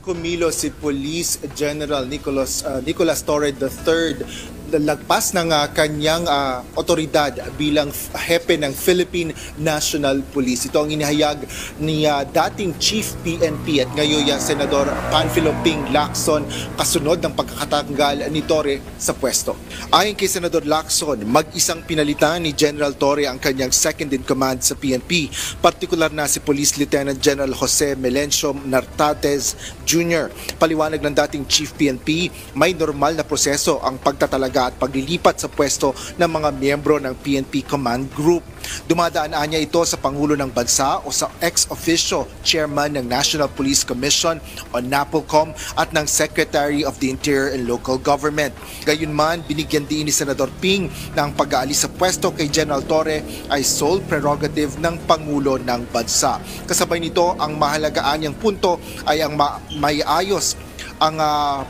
kumilo si Police General Nicolas Torre III lagpas ng kanyang otoridad bilang hepe ng Philippine National Police. Ito ang inihayag ni dating Chief PNP at ngayon Senador Panfilo Ping Lacson kasunod ng pagkakatanggal ni Torre sa pwesto. Ayon kay Senador Lacson, mag-isang pinalitan ni General Torre ang kanyang second in command sa PNP, partikular na si Police Lieutenant General Jose Melencio Nartates Jr. Paliwanag ng dating Chief PNP, may normal na proseso ang pagtatalaga at paglilipat sa pwesto ng mga miyembro ng PNP Command Group. Dumadaan niya ito sa Pangulo ng Bansa o sa ex-officio Chairman ng National Police Commission o NAPOLCOM at ng Secretary of the Interior and Local Government. Gayunman, binigyan din ni Senador Ping na ang pag-aalis sa pwesto kay General Torre ay sole prerogative ng Pangulo ng Bansa. Kasabay nito, ang mahalagaan niyang punto ay ang may ayos ang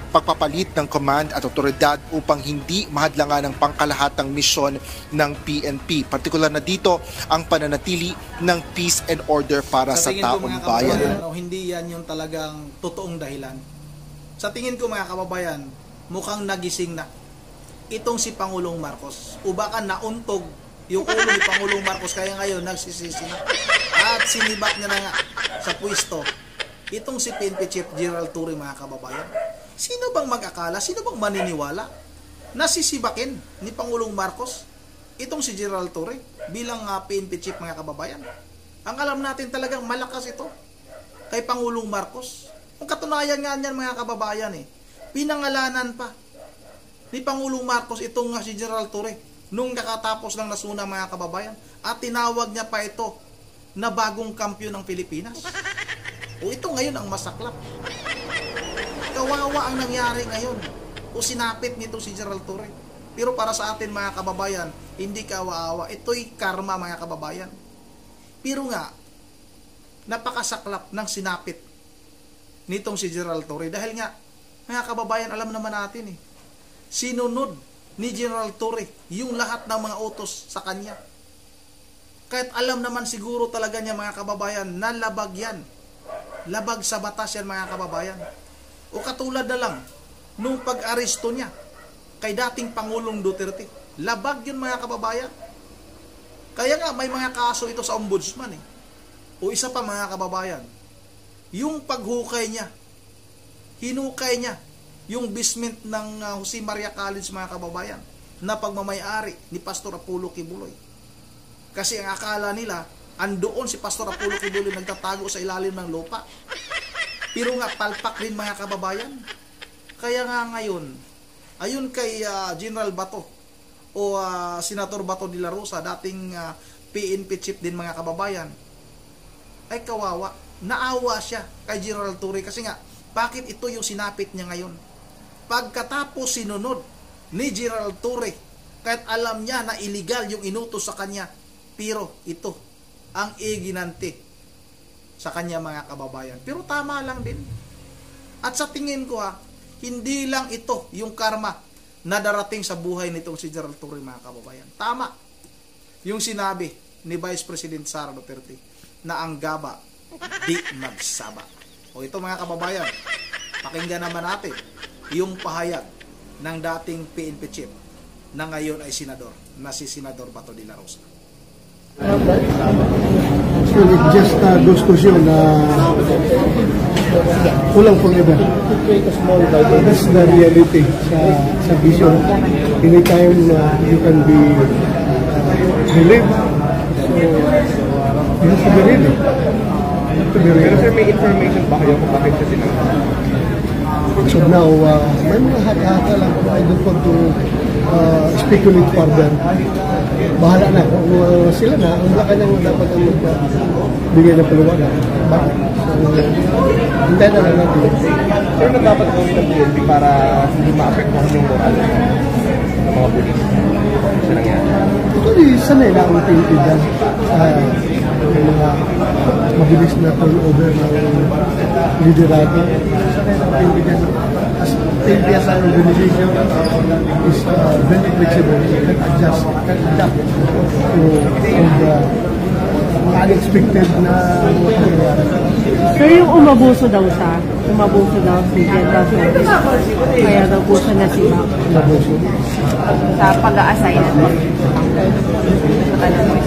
pagpapalit ng command at otoridad upang hindi mahadlangan ang pangkalahatang misyon ng PNP. Partikular na dito ang pananatili ng peace and order para sa taong bayan. Hindi yan yung talagang totoong dahilan. Sa tingin ko mga kababayan, mukhang nagising na itong si Pangulong Marcos. O baka nauntog yung ulo ni Pangulong Marcos kaya ngayon nagsisisi na. At sinibak niya na nga sa pwesto itong si PNP Chief General Torre mga kababayan. Sino bang mag-akala, sino bang maniniwala na sisibakin ni Pangulong Marcos itong si General Torre bilang PNP Chief mga kababayan? Ang alam natin talagang malakas ito kay Pangulong Marcos. Ang katunayan nga niyan mga kababayan pinangalanan pa ni Pangulong Marcos itong si General Torre nung nakatapos ng nasuna mga kababayan at tinawag niya pa ito na bagong kampiyon ng Pilipinas. O ito ngayon ang masaklap. Kawawa ang nangyari ngayon. O sinapit nito si General Torre. Pero para sa atin mga kababayan, hindi kawawa. Ito'y karma mga kababayan. Pero nga, napakasaklap ng sinapit nitong si General Torre. Dahil nga, mga kababayan, alam naman natin sinunod ni General Torre yung lahat ng mga utos sa kanya. Kahit alam naman siguro talaga niya mga kababayan na labag yan. Labag sa batas yan mga kababayan. O katulad na lang nung pag-aresto niya kay dating Pangulong Duterte. Labag yun mga kababayan. Kaya nga may mga kaso ito sa ombudsman O isa pa mga kababayan, yung paghukay niya, hinukay niya yung basement ng Jose Maria College mga kababayan na pagmamayari ni Pastor Apollo Kibuloy. Kasi ang akala nila andoon si Pastor Apollo Kibuloy nagtatago sa ilalim ng lupa. Pero nga palpak rin mga kababayan. Kaya nga ngayon, ayon kay General Bato o Senator Bato de la Rosa, dating PNP chief din mga kababayan, ay kawawa. Naawa siya kay General Torre kasi nga, bakit ito yung sinapit niya ngayon? Pagkatapos sinunod ni General Torre, kahit alam niya na illegal yung inutos sa kanya, pero ito ang iginanti sa kanya mga kababayan. Pero tama lang din. At sa tingin ko hindi lang ito yung karma na darating sa buhay nitong si General Torre mga kababayan. Tama yung sinabi ni Vice President Sara Duterte na ang gaba di magsaba. O ito mga kababayan, pakinggan naman natin yung pahayag ng dating PNP chief na ngayon ay senador na si Senador Bato de la Rosa. So it just goes to show na kulang pang iba. That's the reality sa vision. Anytime you can be relieved, so you have to be ready. Pero sir, may information ba kayo kung bakit siya sinunod? So now, may mga haka-haka lang. I don't want to speculate further. Bahala na. Kung sila na, ang laki nang dapat ang magbigay ng paliwanag. Bakit? So, hintayin na lang natin. Sir, na dapat gawin ng PNP para hindi ma-apektuhan yung moral ng mga pulis? Kasi nangyari. Actually, sanay na ang PNP dyan. May mga mabilis na turnover ng liderado. Sanay na ang PNP dyan. As PNP as an organization is very flexible. It can adjust, can adapt to unexpected na mga pangyayari. Sir, yung umabuso daw si General Torres. Kaya daw po siya nasibak Umabuso. sa pag-a-assign na to. I don't know.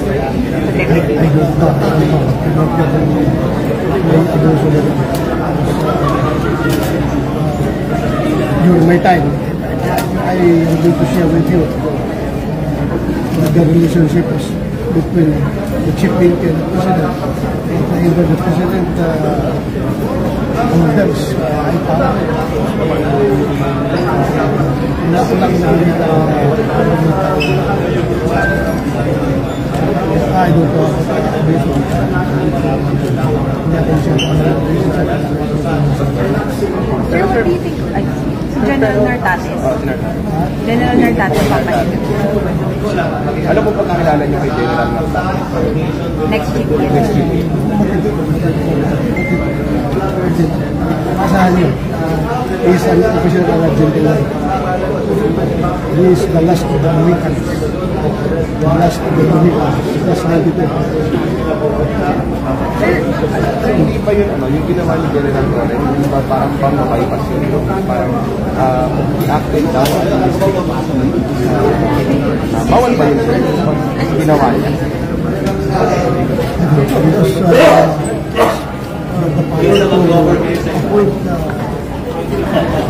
May abuso na rin. During my time, I am going to share with you the relationships between the chief PNP and the president. Either the president orders ay parang wala ko lang nakikita I don't know hindi ako siya Sir, what do you think? Ay, si General Nartates. General Nartates papalit. Ano po pagkakilala niyo kay General Nartates? Next GP. Asahan niyo, he is an official of Argentina. He is the last of the Dominicans. The last of the Dominicans. That's 92. Hindi ba yun, yung ginawa ni General Torres, hindi ba parang pang-bypass yun? Parang i-active daw at bawal ba yun sir? Ginawa niya? Because the power to appoint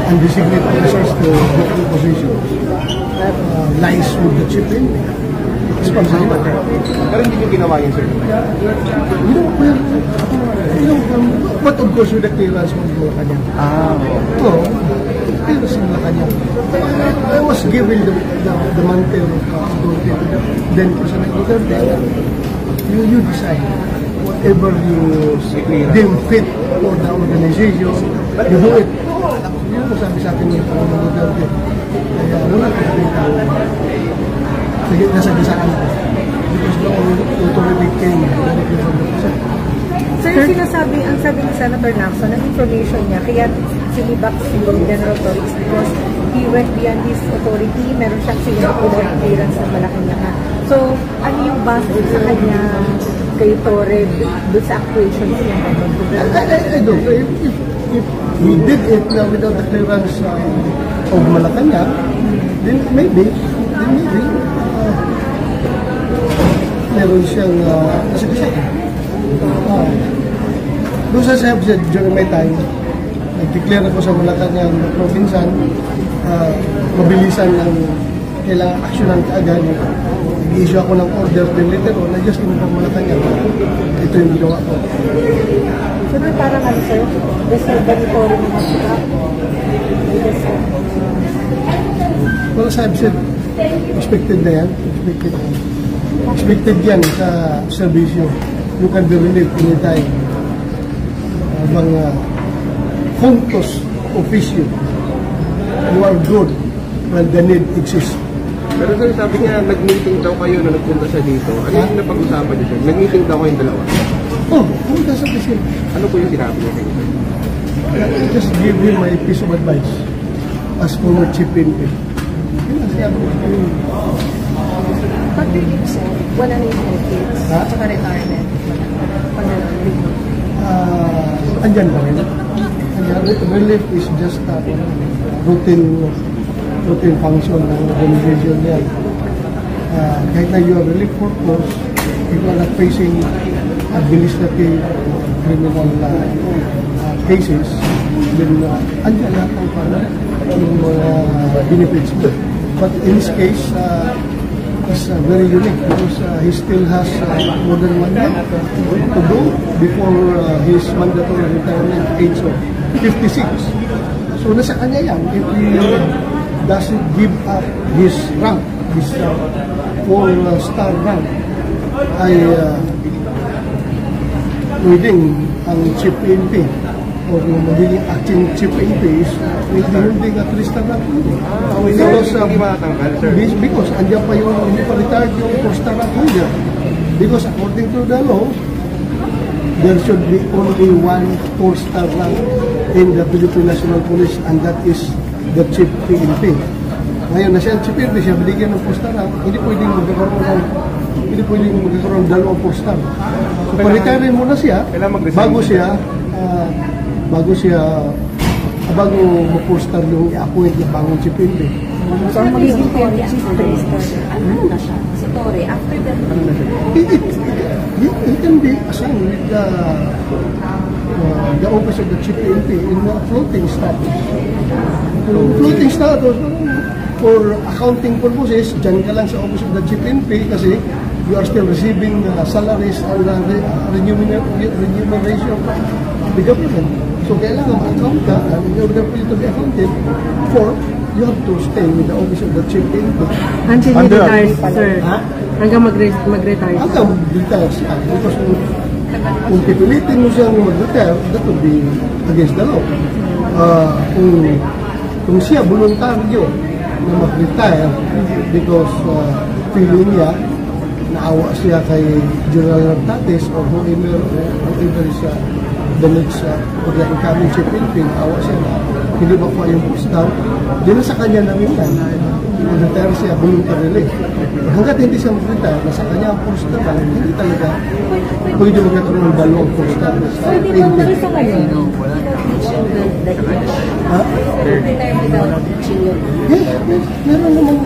undesignated officers to different positions lies with the chief in. Pero hindi niyo ginawa yun sir? But of course with the clearance of Malacanang. So, clearance of Malacanang. I was given the mantle of authority to then President Duterte. You decide whatever you deem fit for the organization, you do it. Yun ang sabi sa akin ng Panginoon Duterte. Kaya wala ko nasagisaan ko. Because the authority came directly from the President. Sir, ang sabi ni Senator Lacson, ang information niya, kaya sinibak si General Torres because he went beyond his authority, meron siyang sinibak clearance ng Malacanang. So, ano yung base sa kanya kay Torres doon sa actuations niya? I don't know. If we did it without the clearance of Malacanang, then maybe meron siyang nasagasaan. Doon sa sabi during my time, nag-declare ako sa Malacanang na provinsan, mabilisan ng kailangan aksyonan kaagad. Nag-issue ako ng order, then later on, na-just inform Malacanang. Ito yung ginawa ko. So, parang ano sir, reservatory ng mga Well, as I've said, expected na yan. Expected yan sa servisyo. You can be relieved anytime. Mga puntos officio. You are good when the need exists. Pero sir, sabi niya, nag-meeting daw kayo na nagpunta siya dito. Ano yung napag-usapan niyo sir? Nag-meeting daw kayong dalawa? Punta sa presin. Ano po yung sinabi niya kayo sir? Just give him my piece of advice as former chief PNP. But relief sir, wala na yung benefits, tsaka retirement. Andyan pa rin. Relief is just routine function ng organization niya. Kahit na you are relief purpose, if you are not facing administrative criminal cases, then andyan lahat ng mga benefits mo. But in this case, is very unique because he still has more than 1 year to do before his mandatory retirement age of 56. So nasa kanya yan. If he doesn't give up his rank, his 4-star rank, ay pwedeng ang chief PNP o yung magiging acting chief PNP is hindi nga 3-star rank. Because andyan pa yung hindi pa retired yung 4-star rank holder. Because according to the law, there should be only 1 4-star rank in the Philippine National Police, and that is the chief PNP. Ngayon na siya chief PNP, siya binigyan ng 4-star rank, hindi pwedeng magkakaroon ng hindi pwedeng magkakaroon ng dalawang poster. So, pa-retire muna siya, Kailangan mag-resign bago ma-poster yung i-appoint na bagong chief PNP. So, ang magiging chief minister, ano na siya? Si Torre, after that, He can be assigned with the office of the chief PNP in a floating status. Floating status, for accounting purposes, dyan ka lang sa office of the chief PNP kasi you are still receiving salaries and remuneration of the government. So, kailangan ma-account ka, and in order for you to be accounted for, you have to stay with the office of the chief PNP. Until he retires, sir. Hanggang mag-retire. Hanggang mag-retire siya. Because kung pipilitin mo siyang mag-retire, that would be against the law. Kung siya voluntaryo na mag-retire because feeling niya, naawa siya kay General Nartates or whoever is the next or the incoming chief PNP, naawa siya na hindi ba pa yung postal, din sa kanya namin yan. Mag-retire siya voluntarily. Hanggat hindi siya mag-retire, nasa kanya ang postal, hindi talaga pwede magkakaroon ng dalawang postal. pwede bang mag-isa ngayon? Retire without reaching your Yes, meron namang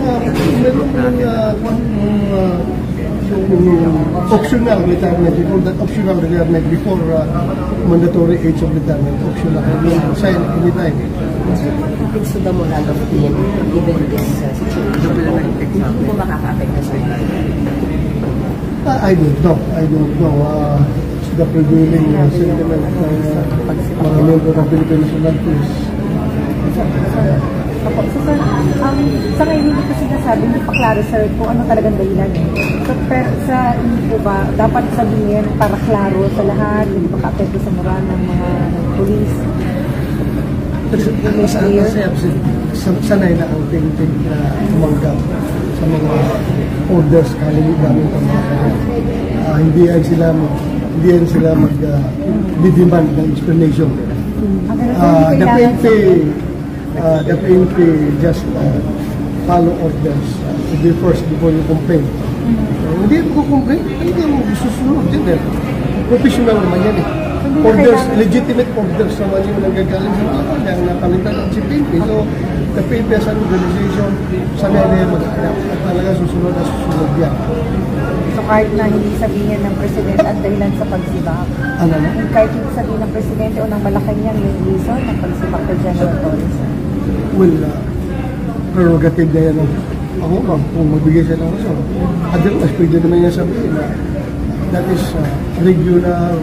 optional retirement, before that optional retirement, before mandatory age of retirement, optional, you can sign anytime. gusto mo lalo given this situation? Hindi po makaka-apekto sa I don't know. The prevailing sentiment ng mga member ng Philippine National Police. Opo. So, sir, sa ngayon hindi ko sinasabi, hindi pa klaro, sir, kung ano talagang dahilan. So, pero sa hindi po ba, dapat sabihin para klaro sa lahat, hindi makaka-apekto sa moral ng mga polis. Sanay na ang ting-ting na tumanggap sa mga orders gamit ng mga hindi yan sila mag-demand ng explanation. The PNP just follow orders first before you complain. Hindi ko complain, hindi mo susunod din eh. Professional naman yan eh. Orders, legitimate orders naman yung nanggagaling sa mga kanyang napalitan ng si PNP. So, the PNP as an organization, sanay na yan mag-adapt at talaga susunod yan. So, kahit na hindi sabihin ng Presidente ang dahilan sa pagsibak, Ano na? kahit hindi sabihin ng Presidente o ng Malacanang yung reason ng pagsibak kay General Torres. Well, prerogative na yan. Ako ma'am, kung magbigay siya ng rason. Otherwise, pwede naman yan sabihin na that is regular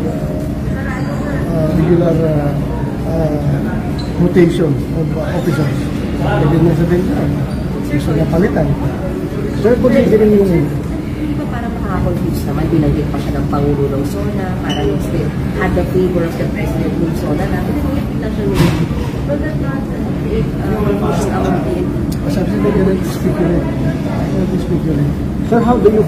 rotation of officers. Pwede naman sabihin na gusto na palitan. Sir, considering yung hindi ba parang makaka-confuse naman, binanggit pa siya ng Pangulo Luzona, parang instead had the favor of the President Luzona na pinagkita siya ng but that not it was our team. Sabi sila ganun, speculate. Sir, how do you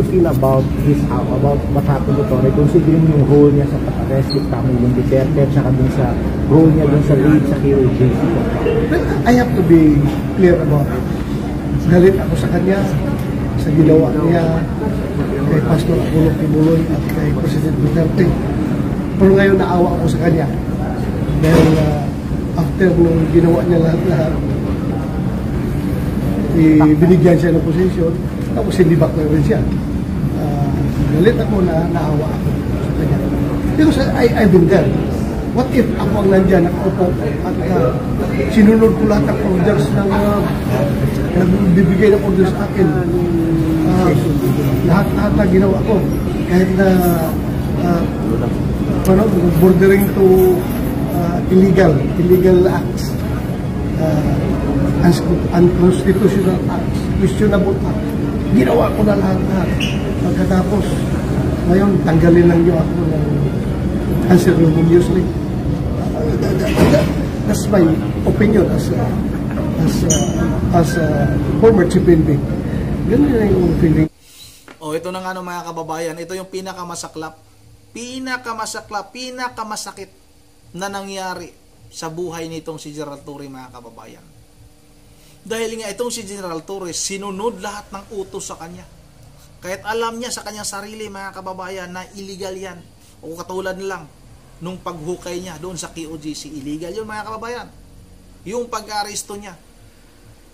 feel about this, about what happened to Torre, considering yung role niya sa pag-arrest with Camilo Duterte at saka dun sa role niya dun sa raid sa KOJ? I have to be clear about it. Galit ako sa kanya, sa ginawa niya, kay Pastor Apollo Kibuloy at kay President Duterte. Pero ngayon naawa ako sa kanya. Dahil after nung ginawa niya lahat-lahat, binigyan siya ng posisyon, tapos hindi back na rin siya. Galit ako na naawa ako sa kanya. Because I've been there. What if ako ang nandyan, nakaupo at sinunod ko lahat ng orders ng nagbibigay ng orders sa akin. Lahat na ginawa ko. Kahit na bordering to illegal acts, unconstitutional acts, questionable acts. Ginawa ko na lahat. Pagkatapos, ngayon, tanggalin lang niyo ako ng unceremoniously. That's my opinion as a former chief PNP. Ganun na yung feeling. Ito na nga mga kababayan, ito yung pinakamasaklap, pinakamasakit na nangyari sa buhay nitong si General Torre, mga kababayan. Dahil nga itong si General Torre, sinunod lahat ng utos sa kanya. Kahit alam niya sa kanyang sarili, mga kababayan, na illegal yan. O katulad na lang nung paghukay niya doon sa QOGC, illegal yun, mga kababayan. Yung pag-aresto niya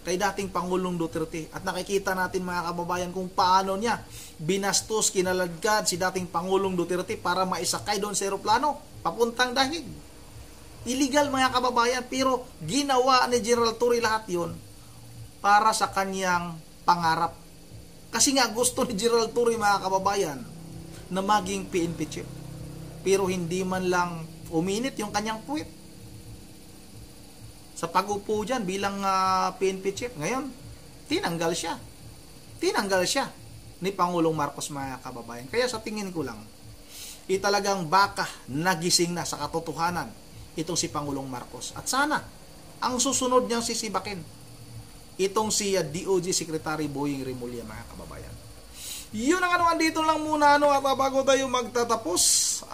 kay dating Pangulong Duterte. At nakikita natin, mga kababayan, kung paano niya binastos, kinaladkad si dating Pangulong Duterte para maisakay doon sa eroplano papuntang Dahig. Illegal, mga kababayan, pero ginawa ni General Torre lahat yon para sa kanyang pangarap. Kasi nga gusto ni General Torre, mga kababayan, na maging PNP chief. Pero hindi man lang uminit yung kanyang puwit sa pag-upo dyan bilang PNP chief. Ngayon, tinanggal siya. Tinanggal siya ni Pangulong Marcos, mga kababayan. Kaya sa tingin ko lang, talagang baka nagising na sa katotohanan itong si Pangulong Marcos. At sana, ang susunod niyang sisibakin itong si DOJ Secretary Boying Remulla, mga kababayan. Yun ang andito lang muna, at bago tayo magtatapos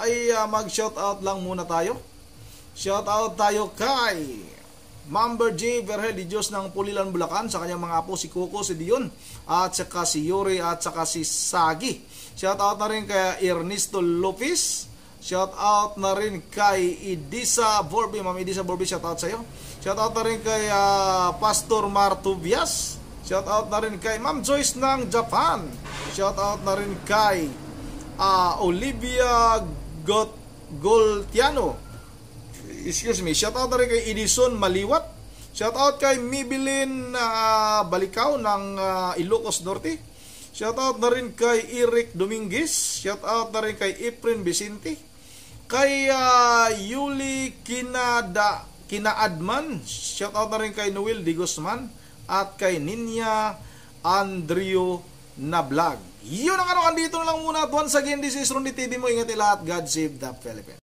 ay mag-shoutout lang muna tayo. Shoutout tayo kay Member J. Verhel de Diyos ng Pulilan, Bulacan, sa kanyang mga apo, si Coco, si Dion, at saka si Yuri, at saka si Sagi. Shoutout na rin kay Ernesto Lopez. Shoutout na rin kay Idisa Borbi. Ma'am Idisa Borbi, shoutout sa iyo. Shoutout na rin kay Pastor Martubias. Shoutout na rin kay Ma'am Joyce ng Japan. Shoutout na rin kay Olivia Goltiano. Excuse me. Shoutout na rin kay Edison Maliwat. Shoutout kay Mibilin Balikaw ng Ilocos Norte. Shoutout na rin kay Eric Dominguez. Shoutout na rin kay Efren Vicente. Kay Yuli Kinaadman. Shoutout na rin kay Noel de Guzman. At kay Ninya Andrio Nablag. Yun ang andito na lang muna. At once again, this is Ronnie TV mo. Ingat lahat. God save the Philippines.